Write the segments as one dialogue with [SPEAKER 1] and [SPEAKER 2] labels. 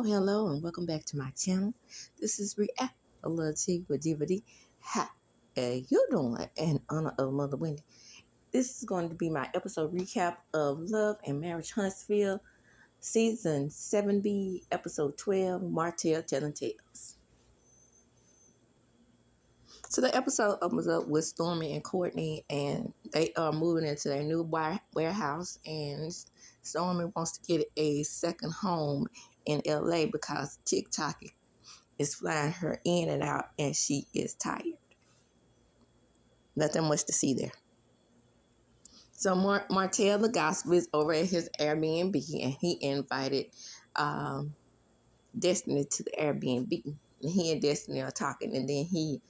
[SPEAKER 1] Hello, and welcome back to my channel. This is Reality with DVD. How are you doing? In honor of Mother Wendy, this is going to be my episode recap of Love and Marriage Huntsville, Season 7B, Episode 12, Martelling Tales. So the episode opens up with Stormy and Courtney, and they are moving into their new warehouse, and Stormy wants to get a second home in LA because TikTok is flying her in and out, and she is tired. Nothing much to see there. So Martell the gospel is over at his Airbnb, and he invited Destiny to the Airbnb. And he and Destiny are talking, and then he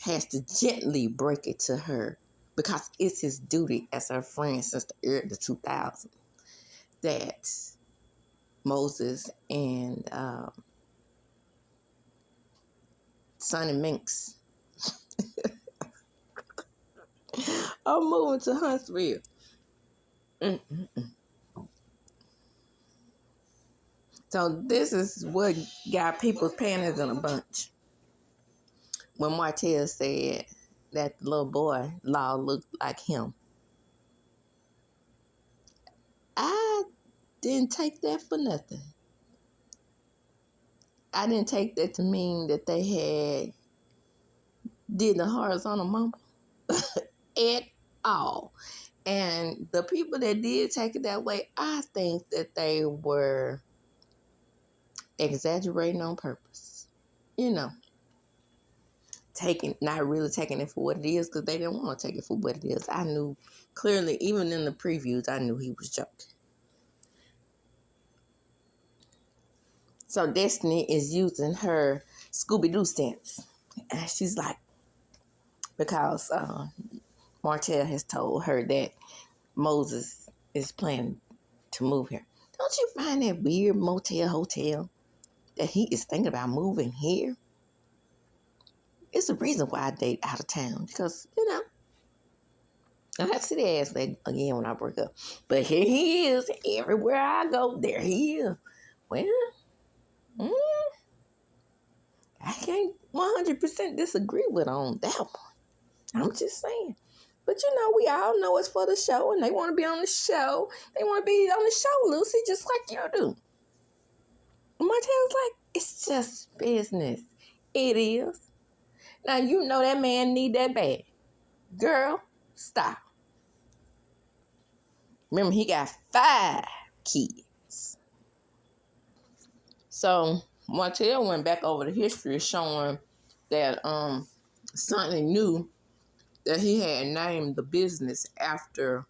[SPEAKER 1] has to gently break it to her because it's his duty as her friend since the early 2000s that Moses and Sonny Minx are moving to Huntsville. So this is what got people's panties in a bunch. When Martell said that the little boy Law looked like him. I didn't take that for nothing. I didn't take that to mean that they had did the horizontal mumble at all. And the people that did take it that way, I think that they were exaggerating on purpose. You know, not really taking it for what it is, because they didn't want to take it for what it is. I knew clearly, even in the previews, I knew he was joking. So Destiny is using her Scooby-Doo stance. And she's like, because Martell has told her that Moses is planning to move here. Don't you find that weird hotel that he is thinking about moving here? It's the reason why I date out of town, because, you know, I have to see the ass leg again when I break up. But here he is. Everywhere I go, there he is. Well, I can't 100% disagree with on that one. I'm just saying. But, you know, we all know it's for the show, and they want to be on the show. They want to be on the show, Lucy, just like you do. Martell's like, it's just business. It is. Now, you know that man need that bad. Girl, stop. Remember, he got 5 kids. So, Martell went back over the history showing that Sonny knew that he had named the business after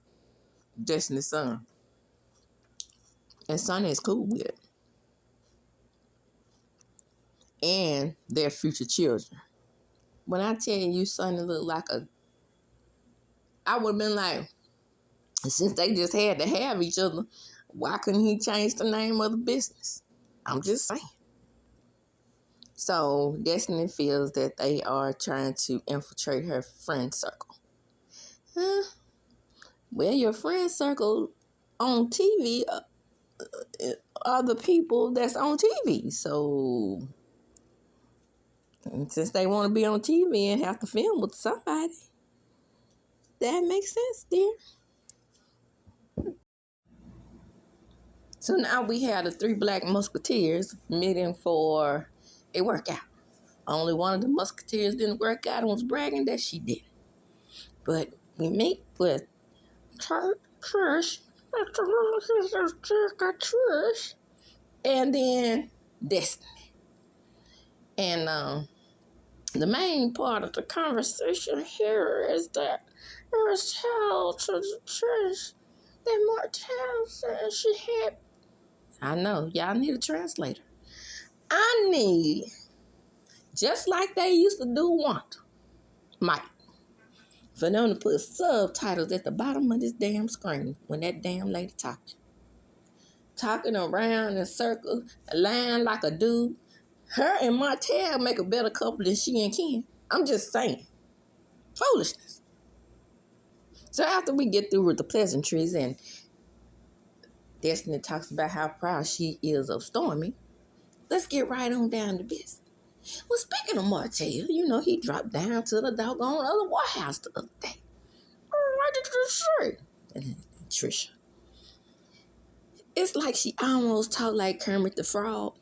[SPEAKER 1] Destiny's son. And Sonny is cool with it. And their future children. When I tell you Sonny looked like I would have been like, since they just had to have each other, why couldn't he change the name of the business? I'm just saying. So Destiny feels that they are trying to infiltrate her friend circle. Well, your friend circle on TV are the people that's on TV. So since they want to be on TV and have to film with somebody, that makes sense, dear. So now we have the 3 black musketeers meeting for a workout. Only one of the musketeers didn't work out and was bragging that she did. But we meet with Trish, and then Destiny. And the main part of the conversation here is that it was told to Trish that Martell said she had. I know, y'all need a translator. I need, just like they used to do Mike, for them to put subtitles at the bottom of this damn screen when that damn lady talking around in circles, lying like a dude. Her and Martell make a better couple than she and Ken. I'm just saying. Foolishness. So after we get through with the pleasantries and Destiny talks about how proud she is of Stormy. Let's get right on down to business. Well, speaking of Martell, he dropped down to the doggone other White House the other day. What did you say? And Trisha. It's like she almost talked like Kermit the Frog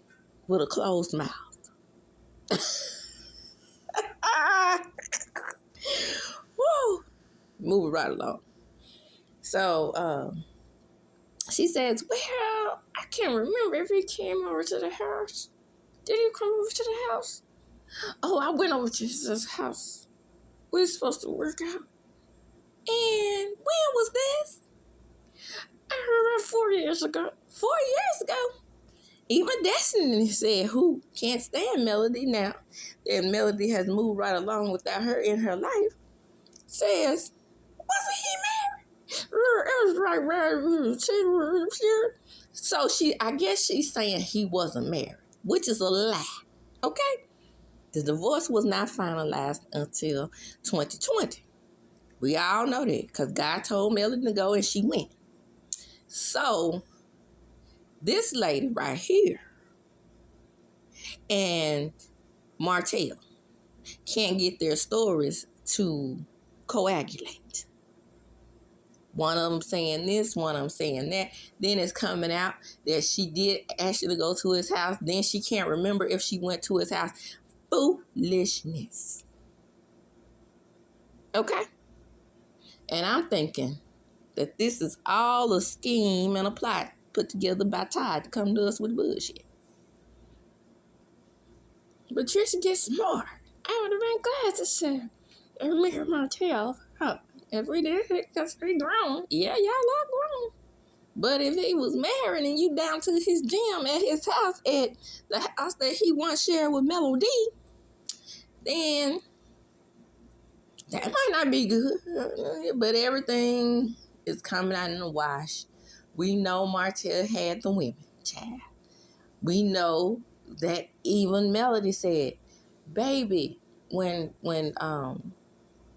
[SPEAKER 1] with a closed mouth. Woo! Moving right along. So, she says, well, I can't remember if he came over to the house. Did he come over to the house? Oh, I went over to his house. We were supposed to work out. And when was this? I heard about 4 years ago. 4 years ago? Even Destiny said, who can't stand Melody now that Melody has moved right along without her in her life, says, wasn't he married? It was right. So I guess she's saying he wasn't married, which is a lie. Okay? The divorce was not finalized until 2020. We all know that because God told Melody to go and she went. So this lady right here and Martell can't get their stories to coagulate. One of them saying this, one of them saying that. Then it's coming out that she did actually go to his house. Then she can't remember if she went to his house. Foolishness. Okay? And I'm thinking that this is all a scheme and a plot put together by Todd to come to us with bullshit. But Trisha gets smart. I would have been glad to say, marry Martell. If we did it, because we grown. Yeah, y'all are grown. But if he was married and you down to his gym at his house, at the house that he once shared with Melody, then that might not be good. But everything is coming out in the wash. We know Martell had the women, child. We know that even Melody said, baby, when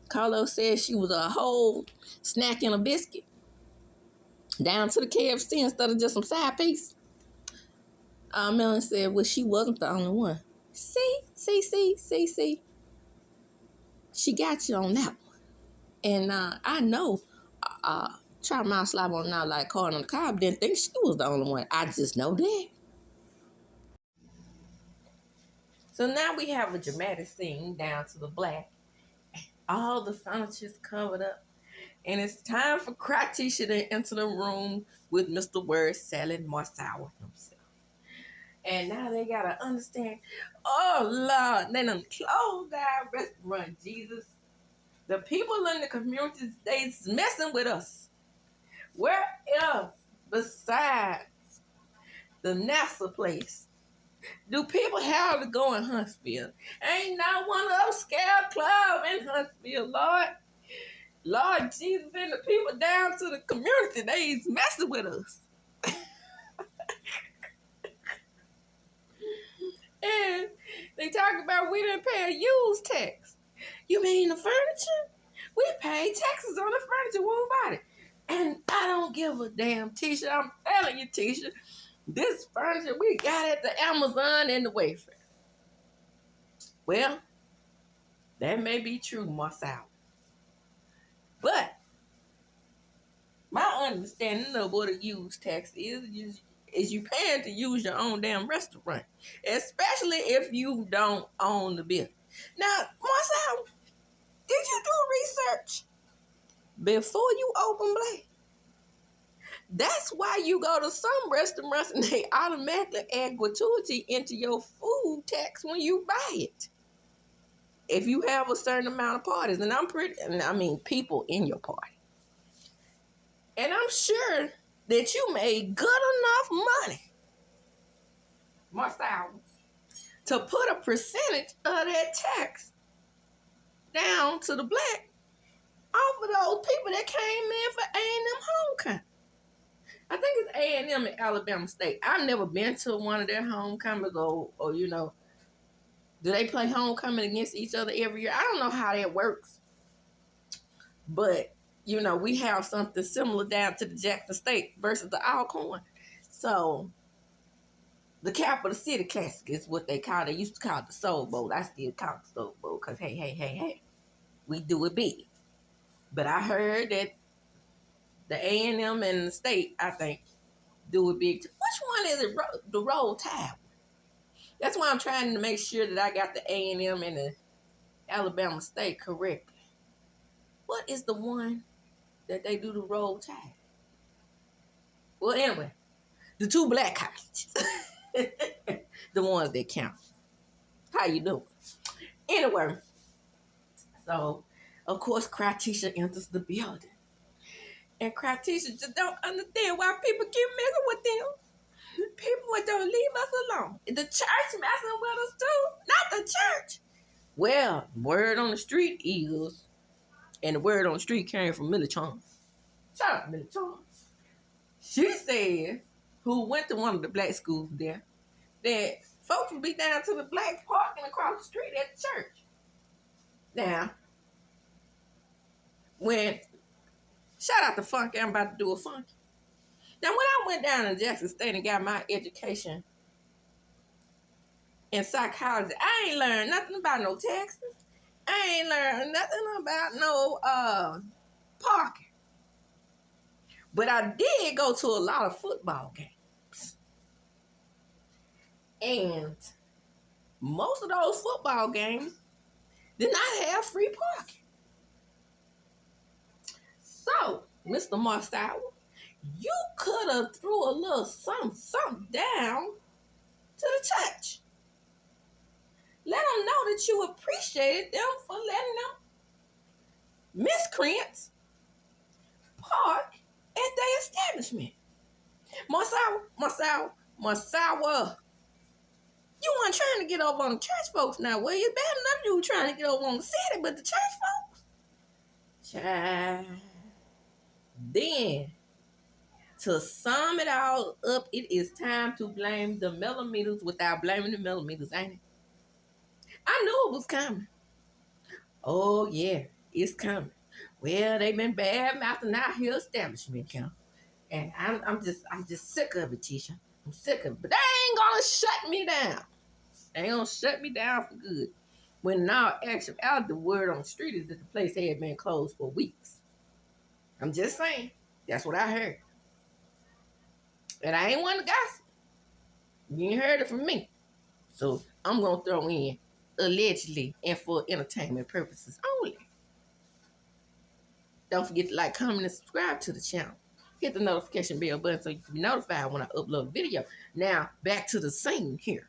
[SPEAKER 1] Carlos said she was a whole snack and a biscuit down to the KFC instead of just some side piece. Melanie said, well, she wasn't the only one. See. She got you on that one. And I know Try My Slap on Now like Corn on the Cob didn't think she was the only one. I just know that. So now we have a dramatic scene down to the black. All the furniture's covered up. And it's time for LATRICIA to enter the room with Mr. Word Salad Marsour himself. And now they got to understand, oh, Lord, they done closed our restaurant, Jesus. The people in the community, they's messing with us. Where else besides the NASA place do people have to go in Huntsville? Ain't not one upscale club in Huntsville, Lord. Lord Jesus and the people down to the community, they's messing with us. And they talk about we didn't pay a use tax. You mean the furniture? We paid taxes on the furniture. What about it? And I don't give a damn, Tisha. I'm telling you, Tisha, this furniture we got at the Amazon and the Wayfair. Well, that may be true, Marcel. But my understanding of what a use tax is you paying to use your own damn restaurant, especially if you don't own the building. Now, Marcel, did you do research before you open Black? That's why you go to some restaurants and they automatically add gratuity into your food tax when you buy it. If you have a certain amount of parties, and people in your party. And I'm sure that you made good enough money, Marcel, to put a percentage of that tax down to the Black off of those people that came in for A&M homecoming. I think it's A&M at Alabama State. I've never been to one of their homecomings or do they play homecoming against each other every year? I don't know how that works. But, we have something similar down to the Jackson State versus the Alcorn. So the Capital City Classic is what they call it. They used to call it the Soul Bowl. I still call it the Soul Bowl because hey, we do it big. But I heard that the A&M and the state, I think, do it big too. Which one is it? The Roll Tide. That's why I'm trying to make sure that I got the A&M and the Alabama State correct. What is the one that they do the Roll Tide? Well, anyway, the two black colleges. The ones that count. How you doing? Anyway, so, of course, LATRICIA enters the building. And LATRICIA just don't understand why people keep messing with them. People don't leave us alone. The church messing with us too. Not the church. Well, word on the street is, and the word on the street came from Millie Chong. Shout out to Millie Chong. She said, who went to one of the black schools there, that folks would be down to the black parking across the street at the church. Now, shout out to Funky, I'm about to do a Funky. Now, when I went down to Jackson State and got my education in psychology, I ain't learned nothing about no taxes. I ain't learned nothing about no parking. But I did go to a lot of football games. And most of those football games did not have free parking. So, Mr. Marcel, you could have threw a little something down to the church. Let them know that you appreciated them for letting them miscreants park at their establishment. Marcel, you weren't trying to get over on the church folks now, were you? Bad enough you were trying to get over on the city, but the church folks? Child. Then, to sum it all up, it is time to blame the millimeters without blaming the millimeters, ain't it? I knew it was coming. Oh, yeah, it's coming. Well, they've been bad-mouthing out here establishment, count. And I'm just sick of it, Tisha. I'm sick of it. But they ain't gonna shut me down. They ain't gonna shut me down for good. When now, actually, out the word on the street is that the place had been closed for weeks. I'm just saying. That's what I heard. And I ain't one to gossip. You ain't heard it from me. So I'm gonna throw in allegedly and for entertainment purposes only. Don't forget to like, comment, and subscribe to the channel. Hit the notification bell button so you can be notified when I upload a video. Now, back to the scene here.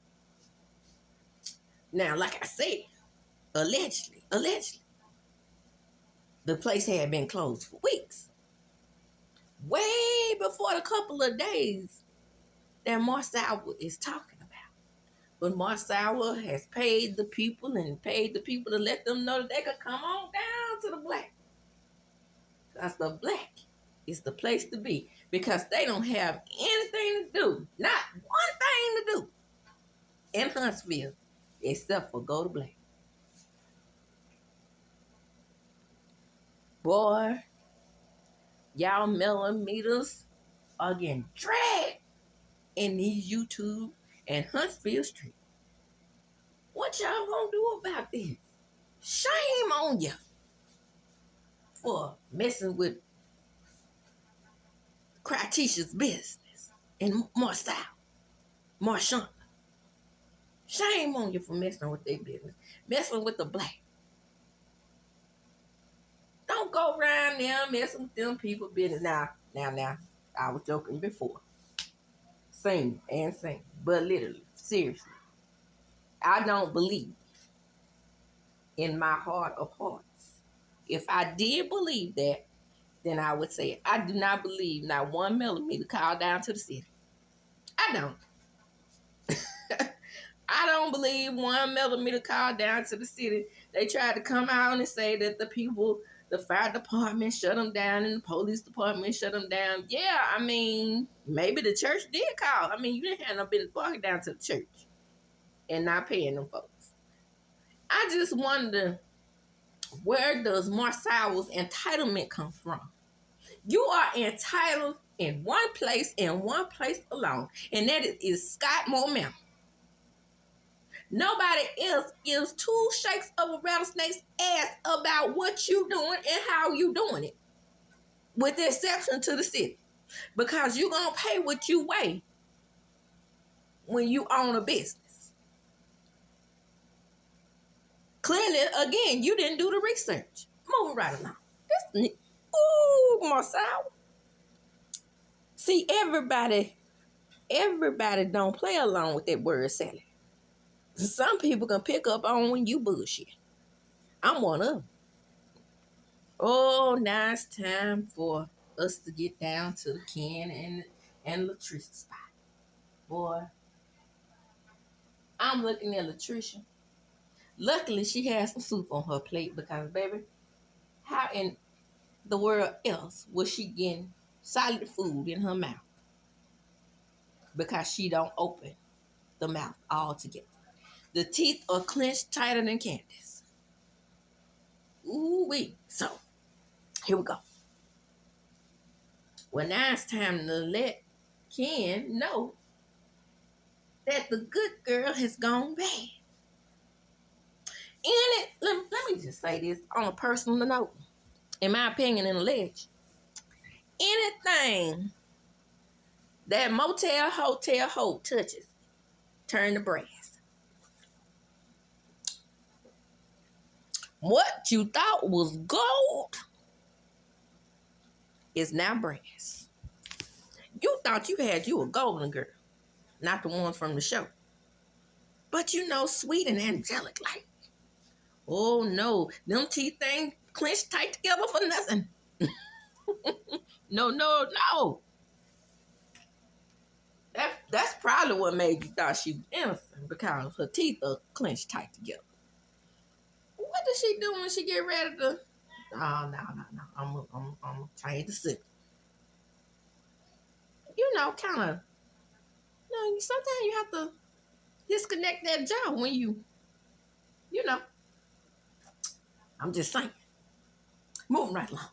[SPEAKER 1] Now, like I said, allegedly, the place had been closed for weeks. Way before the couple of days that Marcel is talking about. But Marcel has paid the people to let them know that they could come on down to the black. Because the black is the place to be. Because they don't have anything to do. Not one thing to do in Huntsville except for go to black. Boy, y'all millimeters are getting dragged in these YouTube and Huntsville Street. What y'all gonna do about this? Shame on you for messing with LATRICIA's business and Marchand. Shame on you for messing with their business, messing with the black. Don't go around there messing with them people business. Now, I was joking before. Sing. But literally, seriously, I don't believe in my heart of hearts. If I did believe that, then I would say it. I do not believe not 1 millimeter called down to the city. I don't. I don't believe 1 millimeter called down to the city. They tried to come out and say that the fire department shut them down and the police department shut them down. Yeah, I mean, maybe the church did call. I mean, you didn't have no business walking down to the church and not paying them folks. I just wonder, where does Marcel's entitlement come from? You are entitled in one place alone, and that is Scott Momentum. Nobody else gives two shakes of a rattlesnake's ass about what you doing and how you doing it, with the exception to the city, because you're gonna pay what you weigh when you own a business. Clearly, again, you didn't do the research. Moving right along. Ooh, Marcel. See, everybody don't play along with that word salad. Some people can pick up on when you bullshit. I'm one of them. Oh, now it's time for us to get down to the Ken and LATRICIA spot. Boy, I'm looking at LATRICIA. Luckily, she has some soup on her plate because, baby, how in the world else was she getting solid food in her mouth? Because she don't open the mouth altogether. The teeth are clenched tighter than Candace. Ooh-wee. So, here we go. Well, now it's time to let Ken know that the good girl has gone bad. And let me just say this on a personal note. In my opinion, and alleged, anything that motel, hotel, hoe touches, turn to brass. What you thought was gold is now brass. You thought you had you a golden girl, not the ones from the show. But you know, sweet and angelic like. Oh no, them teeth ain't clenched tight together for nothing. No. That's probably what made you thought she was innocent, because her teeth are clenched tight together. What does she do when she get ready to? Oh, no. I'm trying to sit. You know, kind of. You know, sometimes you have to disconnect that jaw when you know. I'm just saying. Moving right along.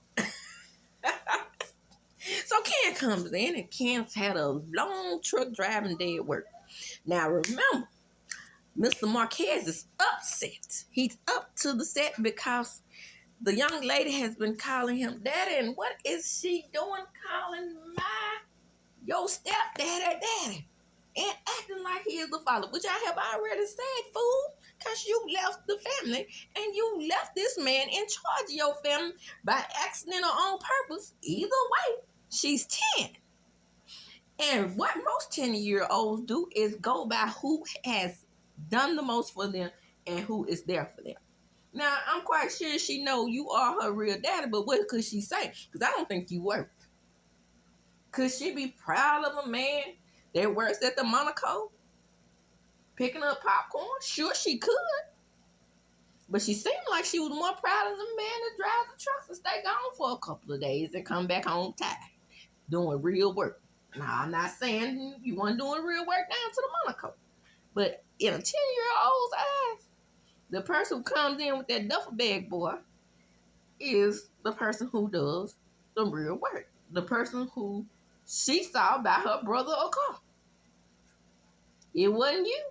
[SPEAKER 1] So Ken comes in, and Ken's had a long truck driving day at work. Now remember, Mr. Marquez is upset. He's up to the set because the young lady has been calling him daddy. And what is she doing calling your stepdaddy daddy? And acting like he is the father, which I have already said, fool, because you left the family and you left this man in charge of your family by accident or on purpose. Either way, she's 10. And what most 10-year-olds do is go by who has done the most for them and who is there for them. Now, I'm quite sure she know you are her real daddy, but what could she say? Because I don't think you work. Could she be proud of a man that works at the Monaco picking up popcorn? Sure, she could. But she seemed like she was more proud of the man that drives the truck and stay gone for a couple of days and come back home tired, doing real work. Now, I'm not saying you weren't doing real work down to the Monaco. But in a 10-year-old's eyes, the person who comes in with that duffel bag, boy, is the person who does the real work. The person who she saw by her brother or car. It wasn't you.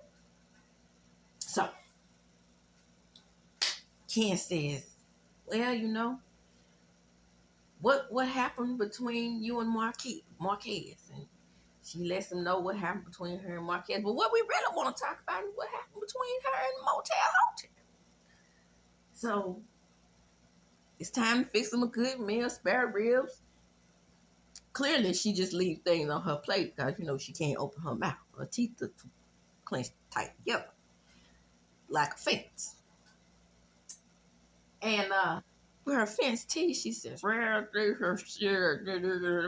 [SPEAKER 1] So, Ken says, well, you know, what happened between you and Marquez? And she lets him know what happened between her and Marquez. But what we really want to talk about is what happened between her and Motel Hotel. So, it's time to fix him a good meal, spare ribs. Clearly, she just leaves things on her plate because, you know, she can't open her mouth. Her teeth are clenched tight together like a fence. And with her fence teeth, she says, well,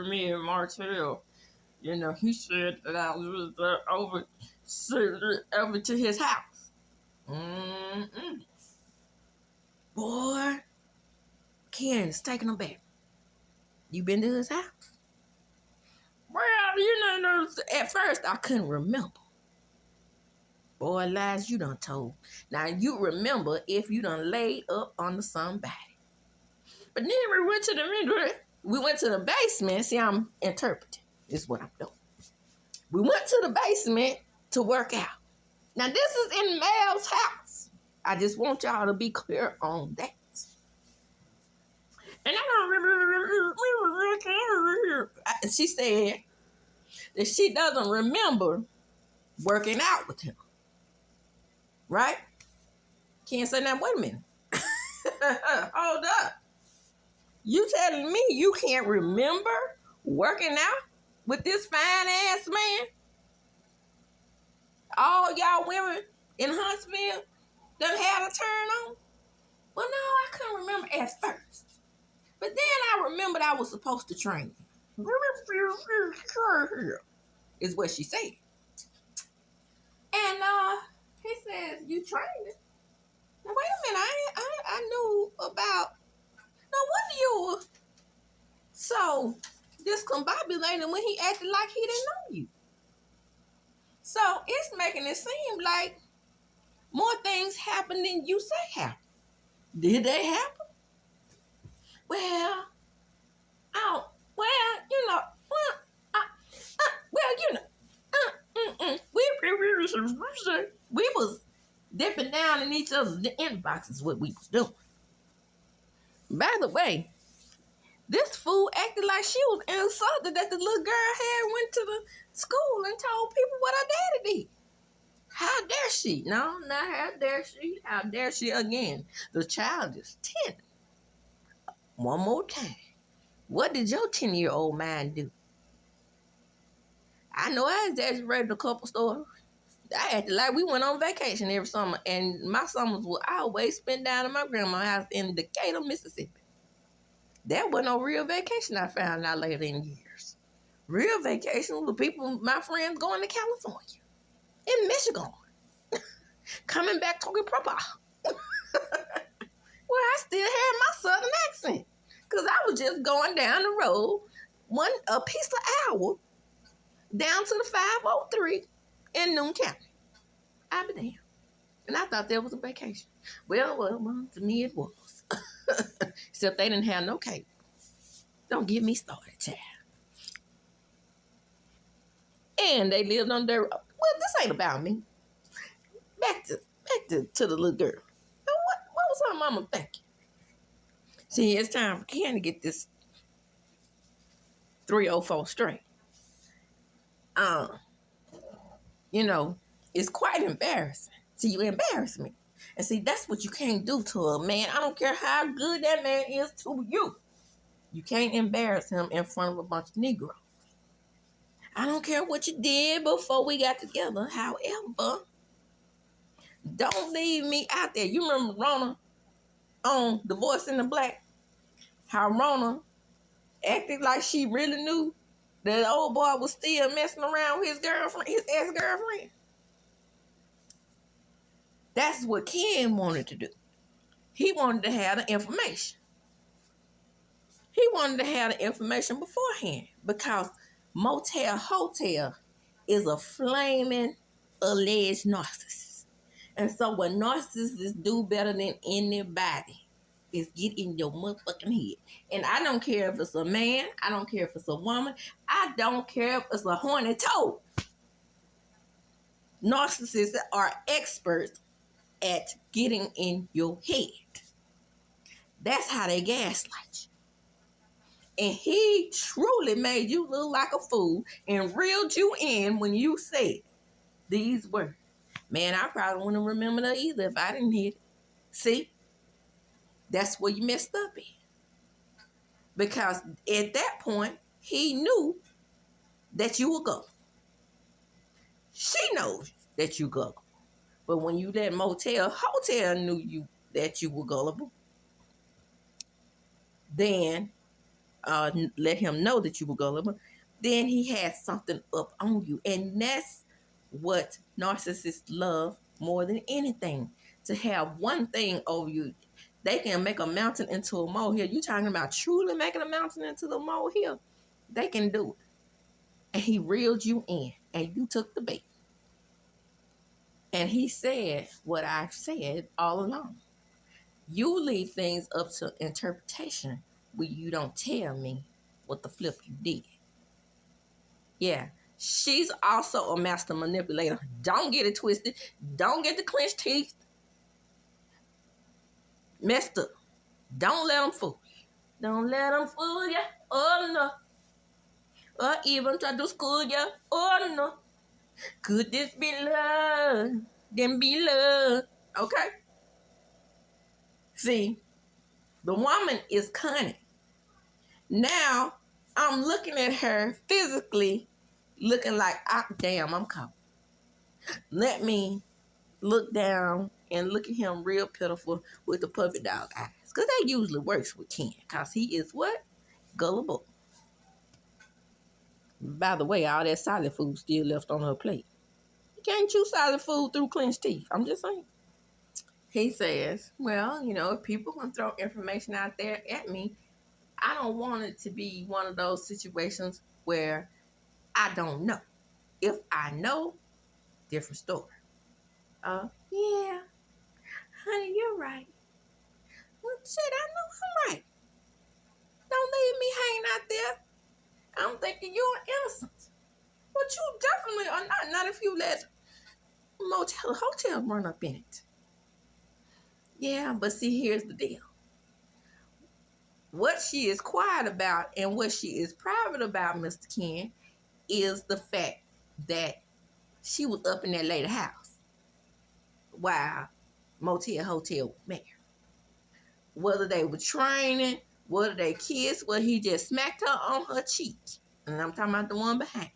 [SPEAKER 1] me and Martell, you know, he said that I was over to his house. Boy, Ken is taking him back. You been to his house? Well, you know, at first I couldn't remember. Boy, lies you done told. Now, you remember if you done laid up under somebody. But then we went to the We went to the basement. See, I'm interpreting. This is what I'm doing. We went to the basement to work out. Now, this is in Mel's house. I just want y'all to be clear on that. And I don't remember. She said that she doesn't remember working out with him. Right? Can't say that. Wait a minute. Hold up. You telling me you can't remember working out with this fine ass man? All y'all women in Huntsville done had a turn on? Well, no, I couldn't remember at first. But then I remembered I was supposed to train him. Is what she said. And he says, you trained him? Now, wait a minute. I knew about... Now, what do you... So, discombobulated when he acted like he didn't know you. So, it's making it seem like more things happen than you say happen. Did they happen? Well, we was dipping down in each other's inboxes, what we was doing. By the way, this fool acted like she was insulted that the little girl had went to the school and told people what her daddy did. How dare she? No, not how dare she. How dare she again? The child is 10. One more time. What did your 10-year-old mind do? I know I exaggerated a couple stories. I acted like we went on vacation every summer, and my summers were always spent down at my grandma's house in Decatur, Mississippi. That wasn't no real vacation, I found out later in years. Real vacation with people, my friends, going to California, in Michigan, coming back talking proper. Well, I still had my southern accent because I was just going down the road, a piece of hour, down to the 503 in Noon County. I be damned. And I thought that was a vacation. Well, to me it was. Except they didn't have no cable. Don't get me started, child. And they lived on their... Well, this ain't about me. Back to the little girl. What was her mama thinking? See, it's time for Ken to get this 304 straight. It's quite embarrassing. See, you embarrass me. And see, that's what you can't do to a man. I don't care how good that man is to you. You can't embarrass him in front of a bunch of Negroes. I don't care what you did before we got together. However, don't leave me out there. You remember Rona on The Voice in the Black? How Rona acted like she really knew that the old boy was still messing around with his girlfriend, his ex-girlfriend. That's what Ken wanted to do. He wanted to have the information. He wanted to have the information beforehand because Motel Hotel is a flaming alleged narcissist. And so what narcissists do better than anybody is get in your motherfucking head. And I don't care if it's a man. I don't care if it's a woman. I don't care if it's a horny toad. Narcissists are experts at getting in your head. That's how they gaslight you. And he truly made you look like a fool and reeled you in when you said these words. Man, I probably wouldn't remember that either if I didn't hear it. See? That's where you messed up in. Because at that point, he knew that you were gullible. She knows that you gullible. But when you let Motel Hotel knew that you were gullible, then let him know that you were gullible, then he had something up on you. And that's what narcissists love more than anything, to have one thing over you. They can make a mountain into a molehill. You talking about truly making a mountain into the molehill? They can do it. And he reeled you in, and you took the bait. And he said what I've said all along. You leave things up to interpretation when you don't tell me what the flip you did. Yeah. She's also a master manipulator. Don't get it twisted. Don't get the clenched teeth messed up. Don't let them fool you. Don't let them fool you. Oh, no. Or even try to school you. Oh, no. Could this be love? Then be love. Okay? See, the woman is cunning. Now, I'm looking at her physically, looking like, damn, I'm caught. Let me look down and look at him real pitiful with the puppy dog eyes. Because that usually works with Ken. Because he is what? Gullible. By the way, all that solid food still left on her plate. You can't chew solid food through clenched teeth. I'm just saying. He says, well, you know, if people can throw information out there at me, I don't want it to be one of those situations where I don't know. If I know, different story. Yeah. Honey, you're right. Well, shit, I know I'm right. Don't leave me hanging out there. I'm thinking you're innocent. But you definitely are not. Not if you let motel, hotel run up in it. Yeah, but see, here's the deal. What she is quiet about and what she is private about, Mr. Ken, is the fact that she was up in that lady house while motel hotel was married. Whether they were training, whether they kissed, whether he just smacked her on her cheek. And I'm talking about the one behind.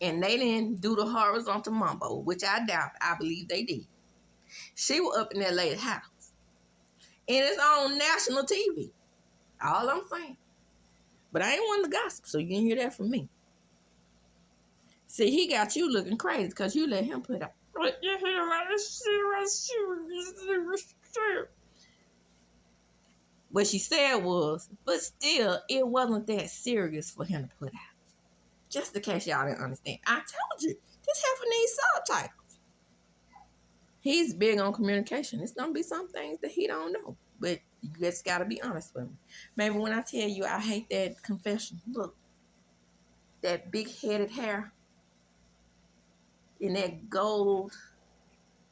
[SPEAKER 1] And they didn't do the horizontal mambo, which I doubt. I believe they did. She was up in that lady's house. And it's on national TV. All I'm saying. But I ain't one to gossip, so you can hear that from me. See, he got you looking crazy because you let him put out. What she said was, but still, it wasn't that serious for him to put out. Just in case y'all didn't understand. I told you, this heifer needs subtitles. He's big on communication. It's going to be some things that he don't know. But you just got to be honest with me. Maybe when I tell you I hate that confession. Look, that big-headed hair and that gold.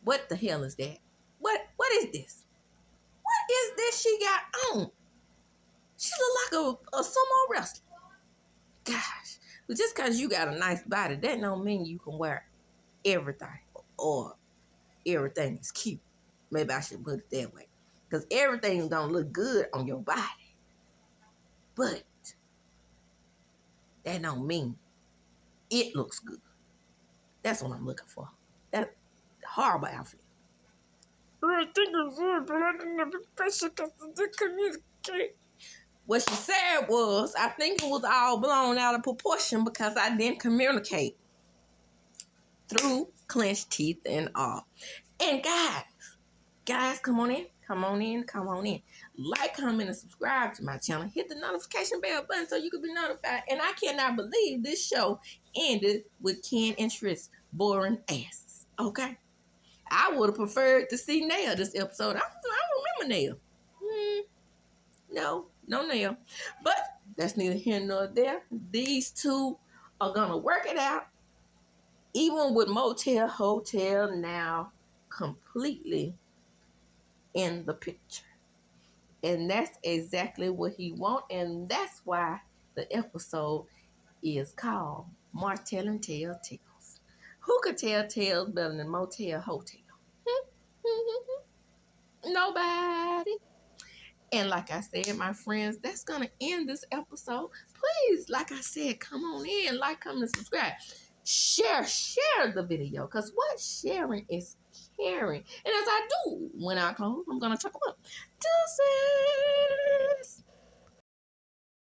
[SPEAKER 1] What the hell is that? What is this? What is this she got on? She look like a sumo wrestler. Gosh. But just because you got a nice body, that don't mean you can wear everything or everything is cute. Maybe I should put it that way. Because everything's going to look good on your body. But that don't mean it looks good. That's what I'm looking for. That horrible outfit. I think it's good, but I didn't have the pressure because I didn't communicate. What she said was, I think it was all blown out of proportion because I didn't communicate through clenched teeth and all. And guys, come on in. Like, comment, and subscribe to my channel. Hit the notification bell button so you can be notified. And I cannot believe this show ended with Ken and Trish boring asses. Okay? I would have preferred to see Nail this episode. I don't remember Nail. No Nail. But that's neither here nor there. These two are going to work it out. Even with motel, hotel now completely in the picture. And that's exactly what he wants. And that's why the episode is called Martelling Tell Tales. Who could tell tales better than motel, hotel? Nobody. And like I said, my friends, that's going to end this episode. Please, like I said, come on in, like, comment, and subscribe. Share the video. Because what sharing is caring. And as I do, when I come, I'm going to talk about deuces.